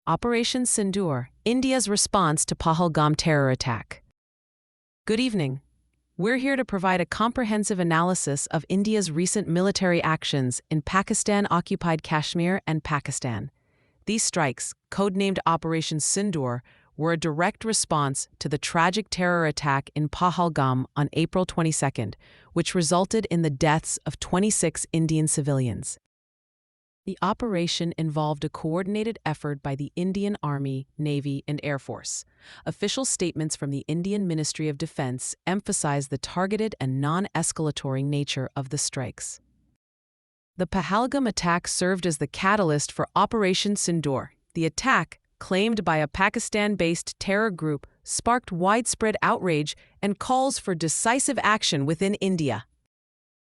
Operation Sindoor, India's response to Pahalgam terror attack. Good evening. We're here to provide a comprehensive analysis of India's recent military actions in Pakistan-Occupied Kashmir and Pakistan. These strikes, codenamed Operation Sindoor, were a direct response to the tragic terror attack in Pahalgam on April 22, which resulted in the deaths of 26 Indian civilians. The operation involved a coordinated effort by the Indian Army, Navy, and Air Force. Official statements from the Indian Ministry of Defense emphasize the targeted and non-escalatory nature of the strikes. The Pahalgam attack served as the catalyst for Operation Sindoor. The attack, claimed by a Pakistan-based terror group, sparked widespread outrage and calls for decisive action within India.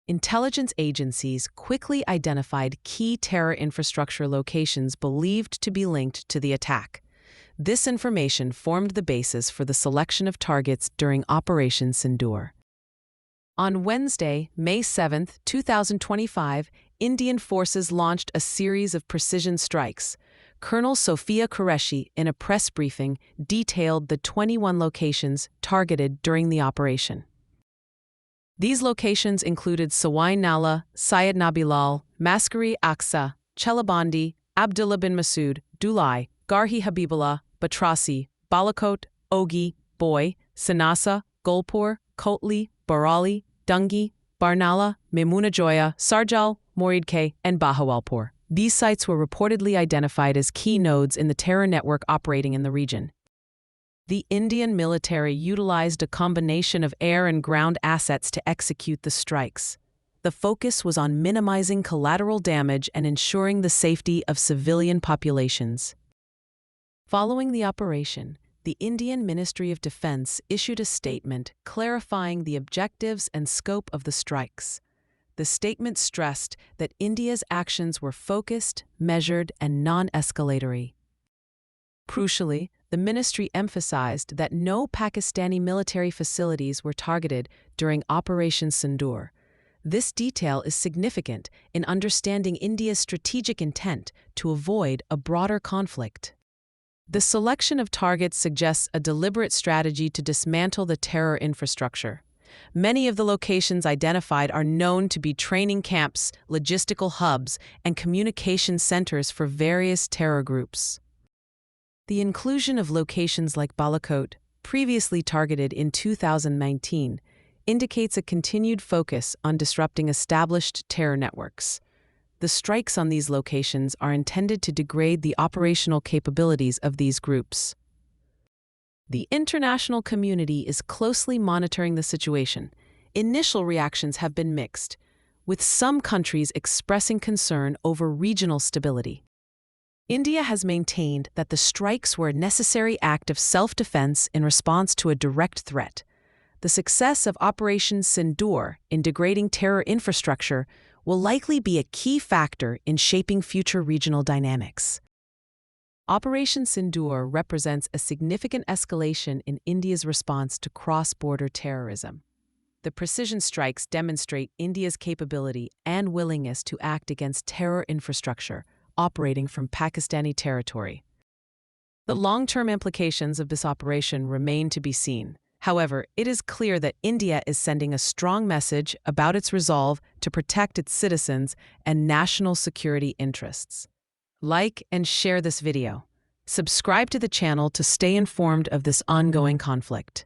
Intelligence agencies quickly identified key terror infrastructure locations believed to be linked to the attack. This information formed the basis for the selection of targets during Operation Sindoor. On Wednesday, May 7, 2025, Indian forces launched a series of precision strikes. Colonel Sofiya Qureshi, in a press briefing, detailed the 21 locations targeted during the operation. These locations included Sawai Nala, Syed Nabilal, Maskari Aqsa, Chelabandi, Abdullah bin Masood, Dulai, Garhi Habibullah, Batrasi, Balakot, Ogi, Boy, Sanasa, Gulpur, Kotli, Barali, Dungi, Barnala, Maimuna Joya, Sarjal, Moridke, and Bahawalpur. These sites were reportedly identified as key nodes in the terror network operating in the region. The Indian military utilized a combination of air and ground assets to execute the strikes. The focus was on minimizing collateral damage and ensuring the safety of civilian populations. Following the operation, the Indian Ministry of Defense issued a statement clarifying the objectives and scope of the strikes. The statement stressed that India's actions were focused, measured, and non-escalatory. Crucially, the ministry emphasized that no Pakistani military facilities were targeted during Operation Sindoor. This detail is significant in understanding India's strategic intent to avoid a broader conflict. The selection of targets suggests a deliberate strategy to dismantle the terror infrastructure. Many of the locations identified are known to be training camps, logistical hubs, and communication centers for various terror groups. The inclusion of locations like Balakot, previously targeted in 2019, indicates a continued focus on disrupting established terror networks. The strikes on these locations are intended to degrade the operational capabilities of these groups. The international community is closely monitoring the situation. Initial reactions have been mixed, with some countries expressing concern over regional stability. India has maintained that the strikes were a necessary act of self-defense in response to a direct threat. The success of Operation Sindoor in degrading terror infrastructure will likely be a key factor in shaping future regional dynamics. Operation Sindoor represents a significant escalation in India's response to cross-border terrorism. The precision strikes demonstrate India's capability and willingness to act against terror infrastructure operating from Pakistani territory. The long-term implications of this operation remain to be seen. However, it is clear that India is sending a strong message about its resolve to protect its citizens and national security interests. Like and share this video. Subscribe to the channel to stay informed of this ongoing conflict.